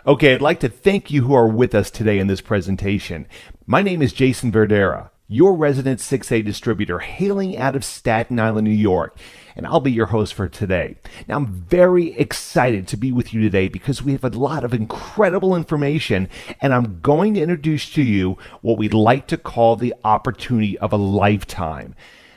Okay, I'd like to thank you who are with us today in this presentation. My name is Jason Verdera, your resident 6A distributor hailing out of Staten Island, New York, and I'll be your host for today. Now, I'm very excited to be with you today because we have a lot of incredible information, and I'm going to introduce to you what we'd like to call the opportunity of a lifetime.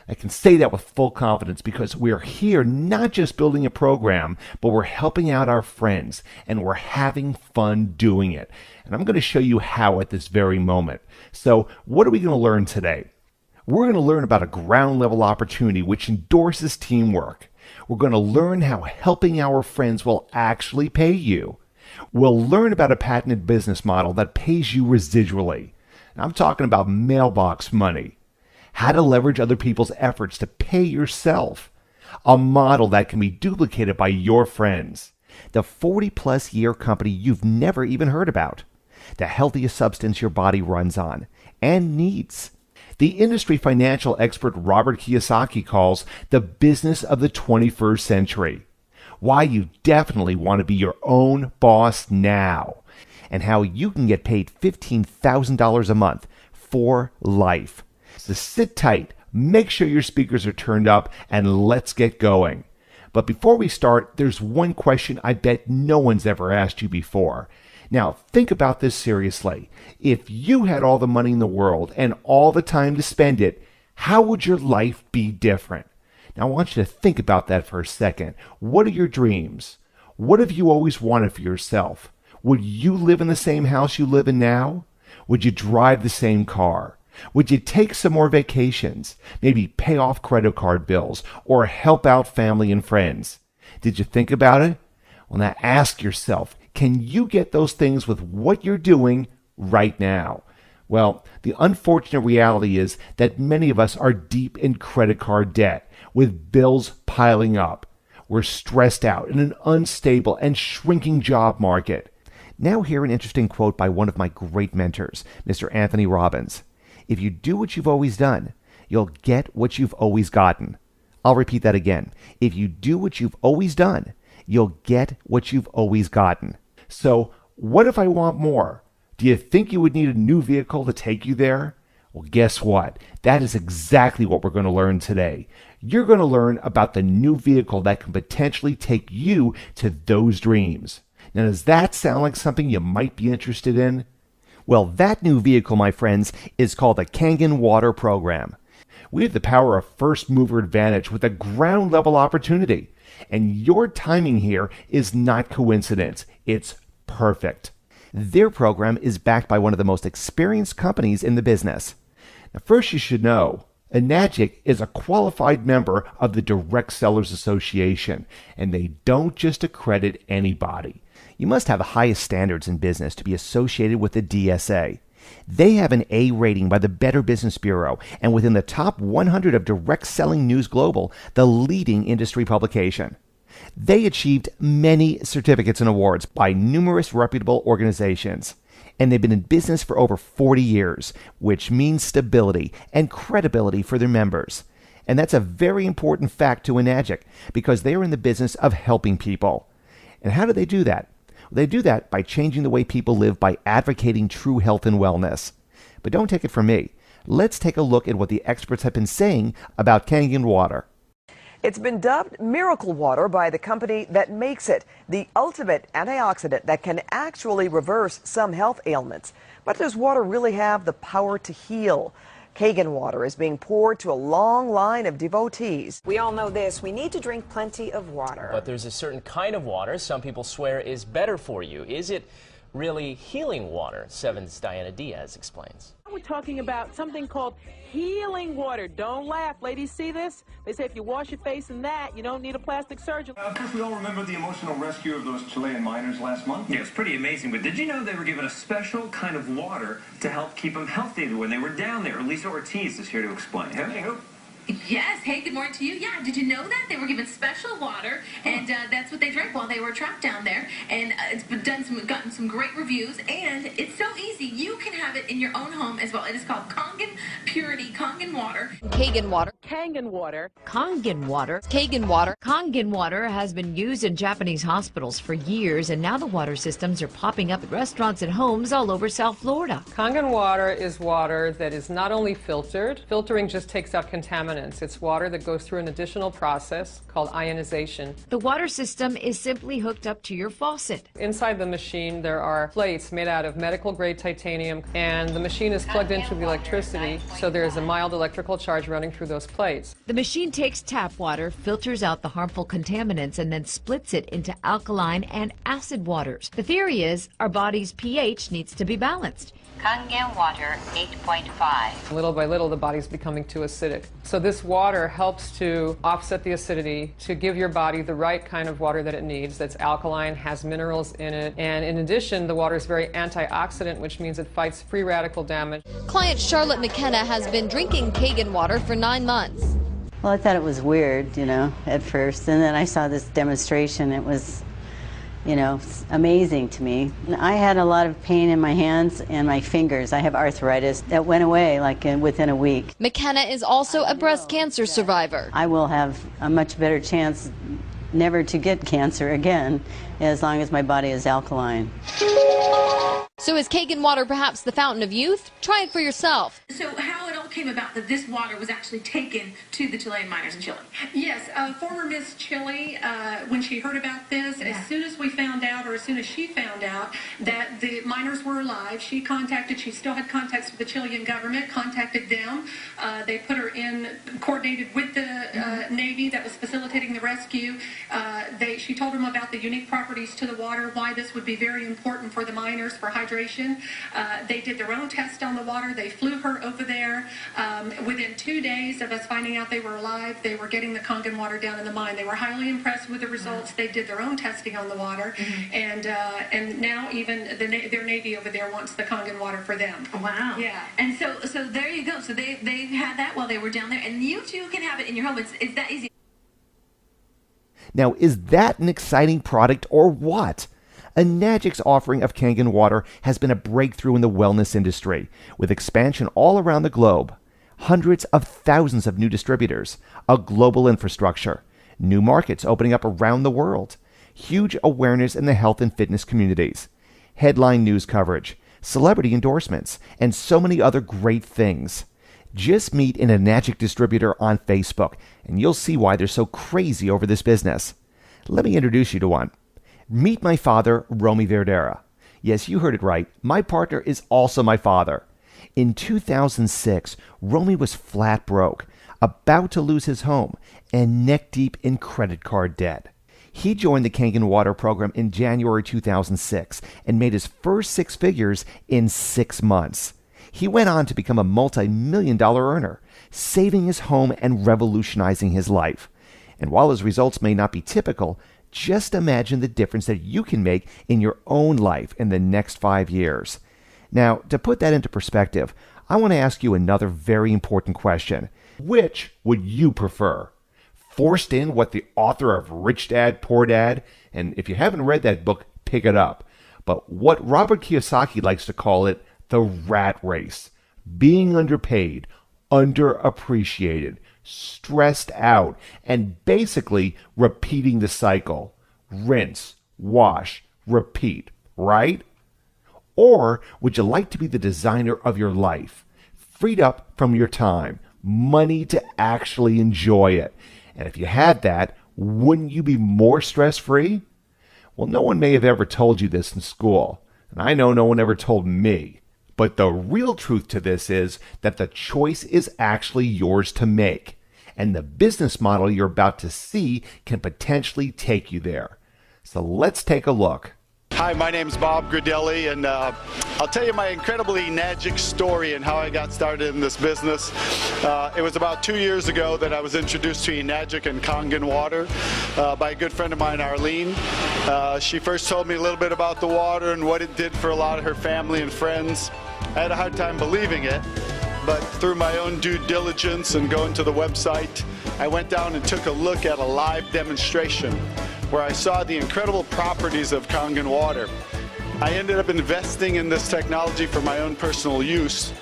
I can say that with full confidence because we're here not just building a program, but we're helping out our friends and we're having fun doing it. And I'm going to show you how at this very moment. So what are we going to learn today? We're going to learn about a ground level opportunity which endorses teamwork. We're going to learn how helping our friends will actually pay you. We'll learn about a patented business model that pays you residually. And I'm talking about mailbox money. How to leverage other people's efforts to pay yourself. A model that can be duplicated by your friends. The 40-plus year company you've never even heard about. The healthiest substance your body runs on and needs. The industry financial expert Robert Kiyosaki calls the business of the 21st century. Why you definitely want to be your own boss now. And how you can get paid $15,000 a month for life. So sit tight, make sure your speakers are turned up, and let's get going. But before we start, there's one question I bet no one's ever asked you before. Now, think about this seriously. If you had all the money in the world and all the time to spend it, how would your life be different? Now, I want you to think about that for a second. What are your dreams? What have you always wanted for yourself? Would you live in the same house you live in now? Would you drive the same car? Would you take some more vacations, maybe pay off credit card bills, or help out family and friends? Did you think about it? Well, now ask yourself, can you get those things with what you're doing right now? Well, the unfortunate reality is that many of us are deep in credit card debt, with bills piling up. We're stressed out in an unstable and shrinking job market. Now hear an interesting quote by one of my great mentors, Mr. Anthony Robbins. If you do what you've always done, you'll get what you've always gotten. I'll repeat that again. If you do what you've always done, you'll get what you've always gotten. So, what if I want more? Do you think you would need a new vehicle to take you there? Well, guess what? That is exactly what we're going to learn today. You're going to learn about the new vehicle that can potentially take you to those dreams. Now, does that sound like something you might be interested in? Well, that new vehicle, my friends, is called the Kangen Water Program. We have the power of first mover advantage with a ground level opportunity. And your timing here is not coincidence. It's perfect. Their program is backed by one of the most experienced companies in the business. Now, first you should know, Enagic is a qualified member of the Direct Sellers Association, and they don't just accredit anybody. You must have the highest standards in business to be associated with the DSA. They have an A rating by the Better Business Bureau and within the top 100 of Direct Selling News Global, the leading industry publication. They achieved many certificates and awards by numerous reputable organizations. And they've been in business for over 40 years, which means stability and credibility for their members. And that's a very important fact to Enagic because they are in the business of helping people. And how do they do that? They do that by changing the way people live by advocating true health and wellness. But don't take it from me. Let's take a look at what the experts have been saying about Kangen water. It's been dubbed miracle water by the company that makes it, the ultimate antioxidant that can actually reverse some health ailments. But does water really have the power to heal? Kangen water is being poured to a long line of devotees. We all know this. We need to drink plenty of water. But there's a certain kind of water some people swear is better for you. Is it really healing water? 7's Diana Diaz explains. We're talking about something called healing water. Don't laugh. Ladies, see this? They say if you wash your face in that, you don't need a plastic surgeon. Of course, we all remember the emotional rescue of those Chilean miners last month. Yeah, it's pretty amazing. But did you know they were given a special kind of water to help keep them healthy when they were down there? Lisa Ortiz is here to explain. Hey, It Yes. Hey, good morning to you. Yeah, did you know that? They were given special water, and that's what they drank while they were trapped down there. And it's been gotten some great reviews, and it's so easy. You can have it in your own home as well. It is called Kangen Purity Kangen Water. Kangen water. Kangen water. Kangen water. Kangen water. Kangen water has been used in Japanese hospitals for years, and now the water systems are popping up at restaurants and homes all over South Florida. Kangen water is water that is not only filtered. Filtering just takes out contaminants. It's water that goes through an additional process called ionization. The water system is simply hooked up to your faucet. Inside the machine, there are plates made out of medical-grade titanium, and the machine is plugged into the electricity, so there is a mild electrical charge running through those plates. The machine takes tap water, filters out the harmful contaminants, and then splits it into alkaline and acid waters. The theory is our body's pH needs to be balanced. Kangen water 8.5. Little by little, the body's becoming too acidic. So this water helps to offset the acidity, to give your body the right kind of water that it needs, that's alkaline, has minerals in it, and in addition, the water is very antioxidant, which means it fights free radical damage. Client Charlotte McKenna has been drinking Kangen water for 9 months. Well, I thought it was weird, at first, and then I saw this demonstration. It was, amazing to me. I had a lot of pain in my hands and my fingers. I have arthritis that went away within a week. McKenna is also a breast cancer survivor. I will have a much better chance never to get cancer again as long as my body is alkaline. So is Kangen water perhaps the fountain of youth? Try it for yourself. So how it all came about that this water was actually taken to the Chilean miners in Chile? Yes, former Miss Chile, when she heard about this, as soon as we found out, or as soon as she found out that the miners were alive, she still had contacts with the Chilean government, contacted them. They put her coordinated with the Navy that was facilitating the rescue. She told them about the unique properties to the water, why this would be very important for the miners for hydration. They did their own test on the water. They flew her over there. Within 2 days of us finding out they were alive, they were getting the Kangen water down in the mine. They were highly impressed with the results. They did their own testing on the water, and now even their Navy over there wants the Kangen water for them. Wow. Yeah. And so there you go. So they had that while they were down there, and you too can have it in your home. It's that easy. Now, is that an exciting product or what? Enagic's offering of Kangen water has been a breakthrough in the wellness industry, with expansion all around the globe. Hundreds of thousands of new distributors, a global infrastructure, new markets opening up around the world, huge awareness in the health and fitness communities, headline news coverage, celebrity endorsements, and so many other great things. Just meet an Enagic distributor on Facebook, and you'll see why they're so crazy over this business. Let me introduce you to one. Meet my father, Romy Verdera. Yes, you heard it right. My partner is also my father. In 2006, Romy was flat broke, about to lose his home, and neck deep in credit card debt. He joined the Kangen Water program in January 2006 and made his first 6 figures in 6 months. He went on to become a multi-million-dollar earner, saving his home and revolutionizing his life. And while his results may not be typical, just imagine the difference that you can make in your own life in the next 5 years. Now, to put that into perspective, I want to ask you another very important question. Which would you prefer? Forced in what the author of Rich Dad, Poor Dad, and if you haven't read that book, pick it up. But what Robert Kiyosaki likes to call it, the rat race. Being underpaid, underappreciated, stressed out, and basically repeating the cycle. Rinse, wash, repeat, right? Or would you like to be the designer of your life? Freed up from your time, money to actually enjoy it. And if you had that, wouldn't you be more stress-free? Well, no one may have ever told you this in school, and I know no one ever told me. But the real truth to this is that the choice is actually yours to make, and the business model you're about to see can potentially take you there. So let's take a look. Hi, my name's Bob Gradelli, and I'll tell you my incredible Enagic story and how I got started in this business. It was about 2 years ago that I was introduced to Enagic and Kangen water by a good friend of mine, Arlene. She first told me a little bit about the water and what it did for a lot of her family and friends. I had a hard time believing it, but through my own due diligence and going to the website, I went down and took a look at a live demonstration where I saw the incredible properties of Kangen water. I ended up investing in this technology for my own personal use,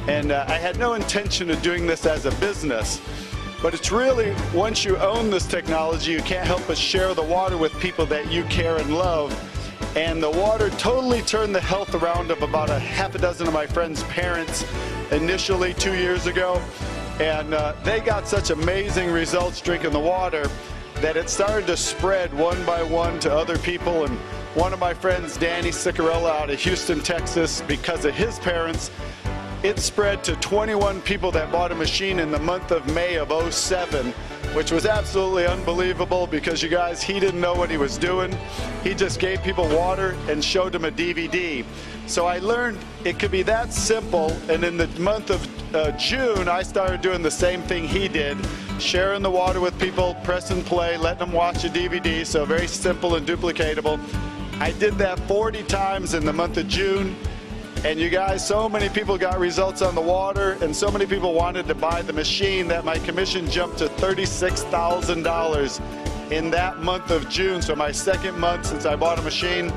and I had no intention of doing this as a business. But it's really, once you own this technology, you can't help but share the water with people that you care and love. And the water totally turned the health around of about a half a dozen of my friends' parents initially 2 years ago. And they got such amazing results drinking the water that it started to spread one by one to other people. And one of my friends, Danny Sicarella out of Houston, Texas, because of his parents, it spread to 21 people that bought a machine in the month of May of '07, which was absolutely unbelievable because, you guys, he didn't know what he was doing. He just gave people water and showed them a DVD. So I learned it could be that simple, and in the month of June, I started doing the same thing he did, sharing the water with people, press and play, letting them watch a DVD, so very simple and duplicatable. I did that 40 times in the month of June. And you guys, so many people got results on the water, and so many people wanted to buy the machine that my commission jumped to $36,000 in that month of June. So my second month since I bought a machine.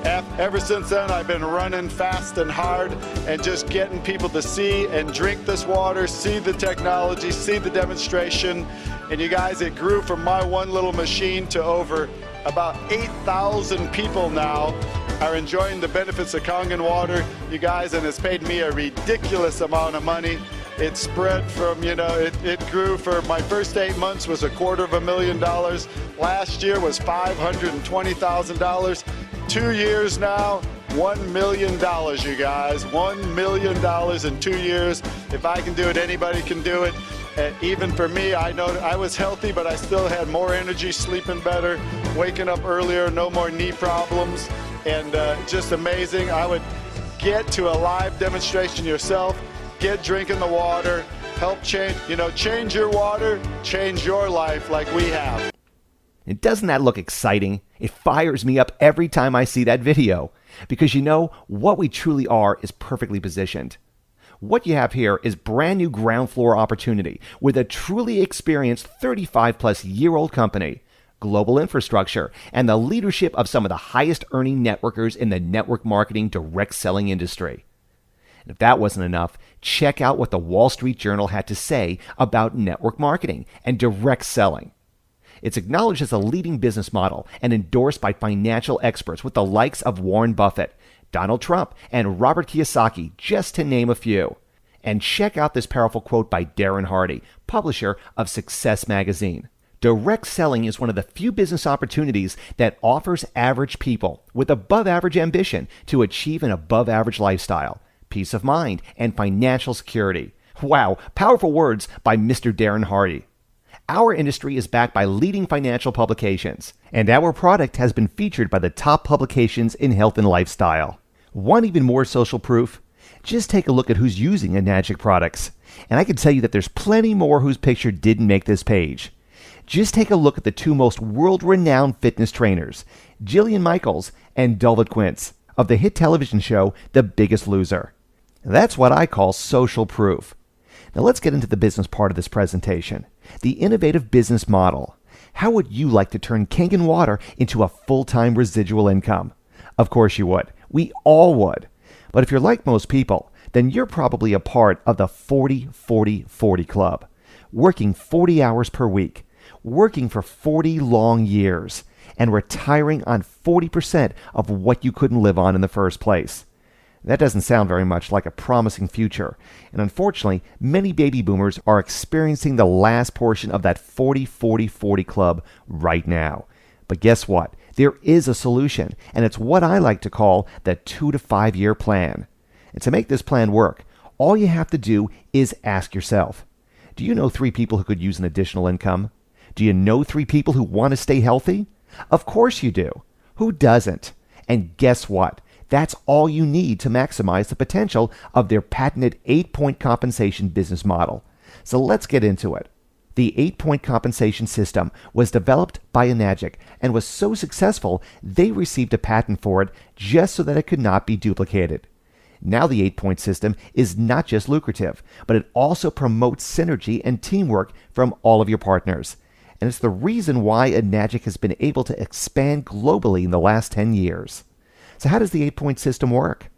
Ever since then, I've been running fast and hard and just getting people to see and drink this water, see the technology, see the demonstration. And you guys, it grew from my one little machine to over about 8,000 people now are enjoying the benefits of Kangen water, you guys, and it's paid me a ridiculous amount of money. It spread from, it grew for my first 8 months was $250,000. Last year was $520,000. 2 years now, $1 million, you guys. $1 million in 2 years. If I can do it, anybody can do it. Even for me, I know I was healthy, but I still had more energy, sleeping better, waking up earlier, no more knee problems, and just amazing. I would get to a live demonstration yourself, get drinking the water, help change your water, change your life like we have. And doesn't that look exciting? It fires me up every time I see that video, because what we truly are is perfectly positioned. What you have here is brand new ground floor opportunity with a truly experienced 35-plus-year-old company, global infrastructure, and the leadership of some of the highest earning networkers in the network marketing direct selling industry. And if that wasn't enough, check out what the Wall Street Journal had to say about network marketing and direct selling. It's acknowledged as a leading business model and endorsed by financial experts with the likes of Warren Buffett, Donald Trump, and Robert Kiyosaki, just to name a few. And check out this powerful quote by Darren Hardy, publisher of Success Magazine. Direct selling is one of the few business opportunities that offers average people with above-average ambition to achieve an above-average lifestyle, peace of mind, and financial security. Wow, powerful words by Mr. Darren Hardy. Our industry is backed by leading financial publications, and our product has been featured by the top publications in health and lifestyle. Want even more social proof? Just take a look at who's using Enagic products, and I can tell you that there's plenty more whose picture didn't make this page. Just take a look at the two most world-renowned fitness trainers, Jillian Michaels and Dulvit Quince, of the hit television show The Biggest Loser. That's what I call social proof. Now let's get into the business part of this presentation. The innovative business model. How would you like to turn Kangen water into a full-time residual income? Of course you would. We all would. But if you're like most people, then you're probably a part of the 40-40-40 club. Working 40 hours per week, working for 40 long years, and retiring on 40% of what you couldn't live on in the first place. That doesn't sound very much like a promising future, and unfortunately, many baby boomers are experiencing the last portion of that 40-40-40 club right now. But guess what? There is a solution, and it's what I like to call the 2 to 5 year plan. And to make this plan work, all you have to do is ask yourself, do you know 3 people who could use an additional income? Do you know 3 people who want to stay healthy? Of course you do. Who doesn't? And guess what? That's all you need to maximize the potential of their patented 8-point compensation business model. So let's get into it. The 8-point compensation system was developed by Enagic and was so successful they received a patent for it just so that it could not be duplicated. Now the 8-point system is not just lucrative, but it also promotes synergy and teamwork from all of your partners. And it's the reason why Enagic has been able to expand globally in the last 10 years. So how does the 8-point system work?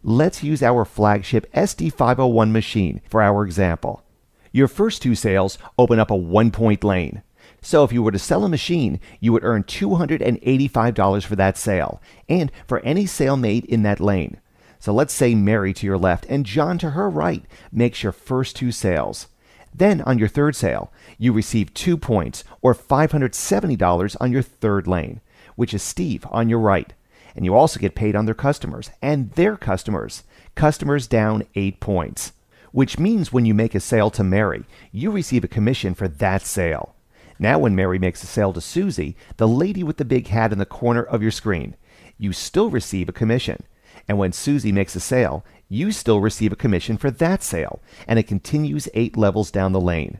Let's use our flagship SD501 machine for our example. Your first 2 sales open up a 1-point lane. So if you were to sell a machine, you would earn $285 for that sale, and for any sale made in that lane. So let's say Mary to your left and John to her right makes your first 2 sales. Then on your third sale, you receive 2 points or $570 on your third lane, which is Steve on your right. And you also get paid on their customers and their customers. Customers down 8 points. Which means when you make a sale to Mary, you receive a commission for that sale. Now when Mary makes a sale to Susie, the lady with the big hat in the corner of your screen, you still receive a commission. And when Susie makes a sale, you still receive a commission for that sale, and it continues 8 levels down the lane.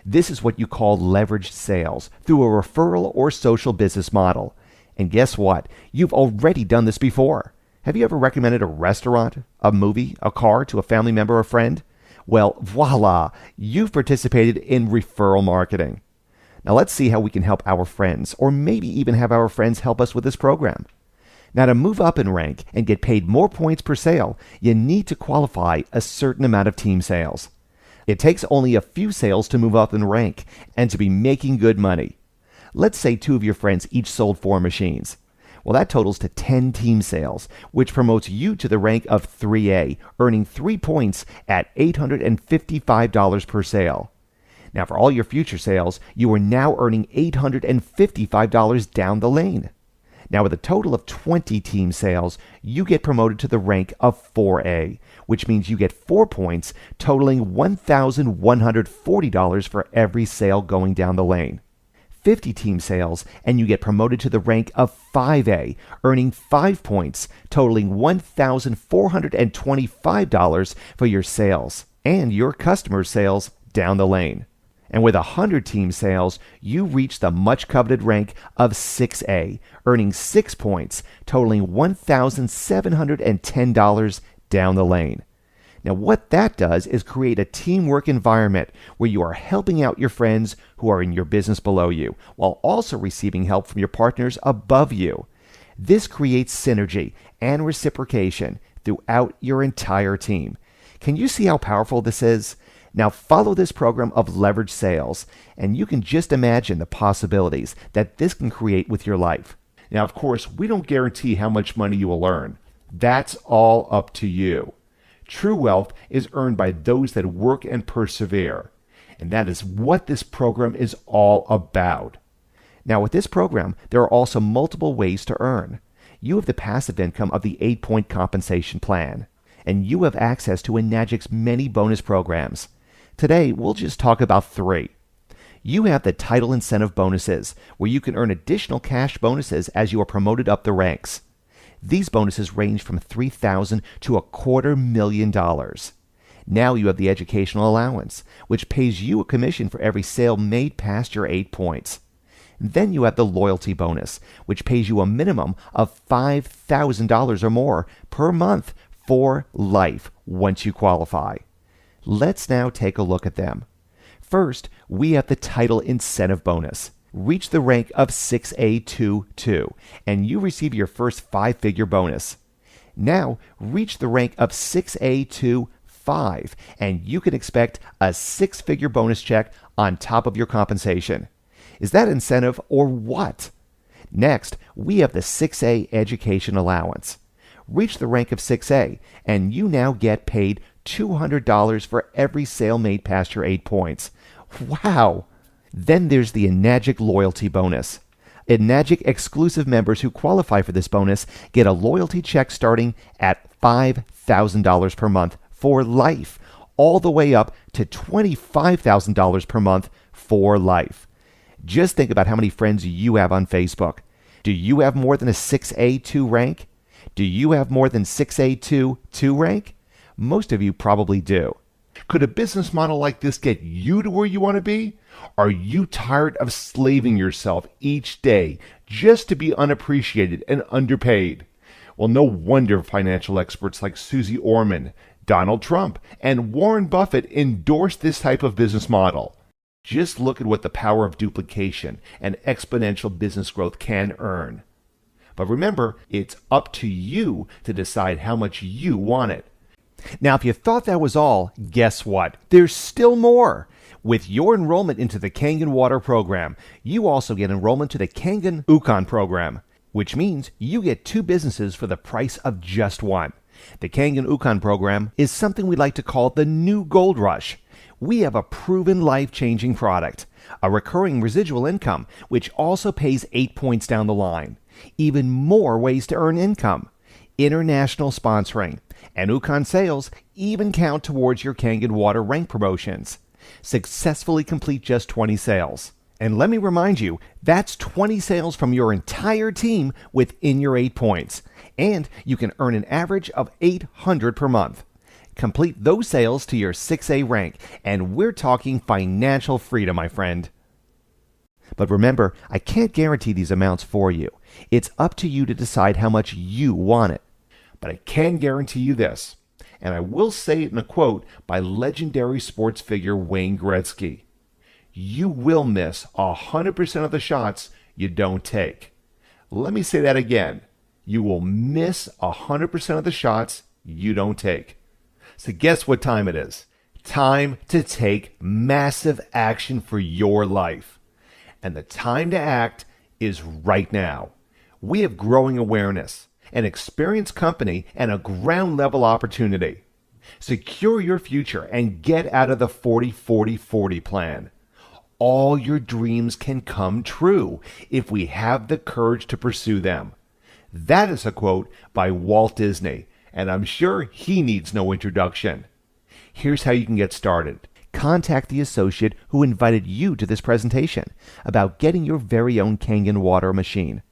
This is what you call leveraged sales through a referral or social business model. And guess what? You've already done this before. Have you ever recommended a restaurant, a movie, a car to a family member or friend? Well, voila, you've participated in referral marketing. Now let's see how we can help our friends, or maybe even have our friends help us with this program. Now to move up in rank and get paid more points per sale, you need to qualify a certain amount of team sales. It takes only a few sales to move up in rank and to be making good money. Let's say 2 of your friends each sold 4 machines. Well, that totals to 10 team sales, which promotes you to the rank of 3A, earning 3 points at $855 per sale. Now for all your future sales, you are now earning $855 down the lane. Now with a total of 20 team sales, you get promoted to the rank of 4A, which means you get 4 points, totaling $1,140 for every sale going down the lane. 50 team sales, and you get promoted to the rank of 5A, earning 5 points, totaling $1,425 for your sales and your customer sales down the lane. And with 100 team sales, you reach the much coveted rank of 6A, earning 6 points, totaling $1,710 down the lane. Now what that does is create a teamwork environment where you are helping out your friends who are in your business below you, while also receiving help from your partners above you. This creates synergy and reciprocation throughout your entire team. Can you see how powerful this is? Now follow this program of leverage sales, and you can just imagine the possibilities that this can create with your life. Now, of course, we don't guarantee how much money you will earn. That's all up to you. True wealth is earned by those that work and persevere, and that is what this program is all about. Now with this program, there are also multiple ways to earn. You have the passive income of the 8-point compensation plan, and you have access to Enagic's many bonus programs. Today, we'll just talk about 3. You have the title incentive bonuses, where you can earn additional cash bonuses as you are promoted up the ranks. These bonuses range from $3,000 to $250,000. Now you have the educational allowance, which pays you a commission for every sale made past your 8 points. Then you have the loyalty bonus, which pays you a minimum of $5,000 or more per month for life once you qualify. Let's now take a look at them. First, we have the title incentive bonus. Reach the rank of 6A22, and you receive your first 5-figure bonus. Now, reach the rank of 6A25, and you can expect a 6-figure bonus check on top of your compensation. Is that incentive or what? Next, we have the 6A education allowance. Reach the rank of 6A, and you now get paid $200 for every sale made past your 8 points. Wow! Then there's the Enagic loyalty bonus. Enagic exclusive members who qualify for this bonus get a loyalty check starting at $5,000 per month for life, all the way up to $25,000 per month for life. Just think about how many friends you have on Facebook. Do you have more than a 6A2 rank? Do you have more than 6A2 rank? Most of you probably do. Could a business model like this get you to where you want to be? Are you tired of slaving yourself each day just to be unappreciated and underpaid? Well, no wonder financial experts like Susie Orman, Donald Trump, and Warren Buffett endorse this type of business model. Just look at what the power of duplication and exponential business growth can earn. But remember, it's up to you to decide how much you want it. Now, if you thought that was all, guess what? There's still more. With your enrollment into the Kangen Water program, you also get enrollment to the Kangen Ukon program, which means you get 2 businesses for the price of just one. The Kangen Ukon program is something we like to call the new gold rush. We have a proven life-changing product, a recurring residual income, which also pays 8 points down the line, even more ways to earn income, international sponsoring, and Ukon sales even count towards your Kangen Water rank promotions. Successfully complete just 20 sales. And let me remind you, that's 20 sales from your entire team within your 8 points. And you can earn an average of $800 per month. Complete those sales to your 6A rank, and we're talking financial freedom, my friend. But remember, I can't guarantee these amounts for you. It's up to you to decide how much you want it. But I can guarantee you this, and I will say it in a quote by legendary sports figure Wayne Gretzky. You will miss 100% of the shots you don't take. Let me say that again. You will miss 100% of the shots you don't take. So guess what time it is? Time to take massive action for your life. And the time to act is right now. We have growing awareness, an experienced company, and a ground level opportunity. Secure your future and get out of the 40-40-40 plan. All your dreams can come true if we have the courage to pursue them. That is a quote by Walt Disney, and I'm sure he needs no introduction. Here's how you can get started. Contact the associate who invited you to this presentation about getting your very own Kangen water machine.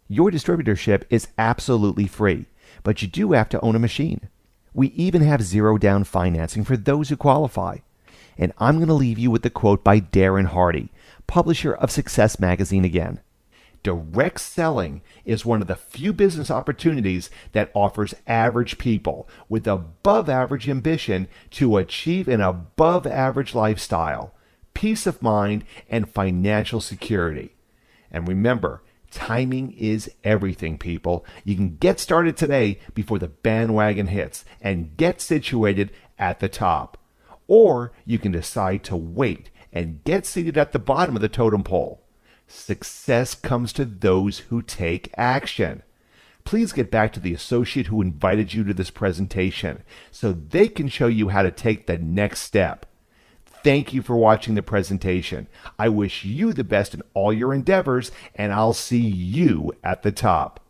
Your distributorship is absolutely free, but you do have to own a machine. We even have zero down financing for those who qualify. And I'm going to leave you with the quote by Darren Hardy, publisher of Success Magazine again. Direct selling is one of the few business opportunities that offers average people with above average ambition to achieve an above average lifestyle, peace of mind, and financial security. And remember, timing is everything, people. You can get started today before the bandwagon hits and get situated at the top. Or you can decide to wait and get seated at the bottom of the totem pole. Success comes to those who take action. Please get back to the associate who invited you to this presentation so they can show you how to take the next step. Thank you for watching the presentation. I wish you the best in all your endeavors, and I'll see you at the top.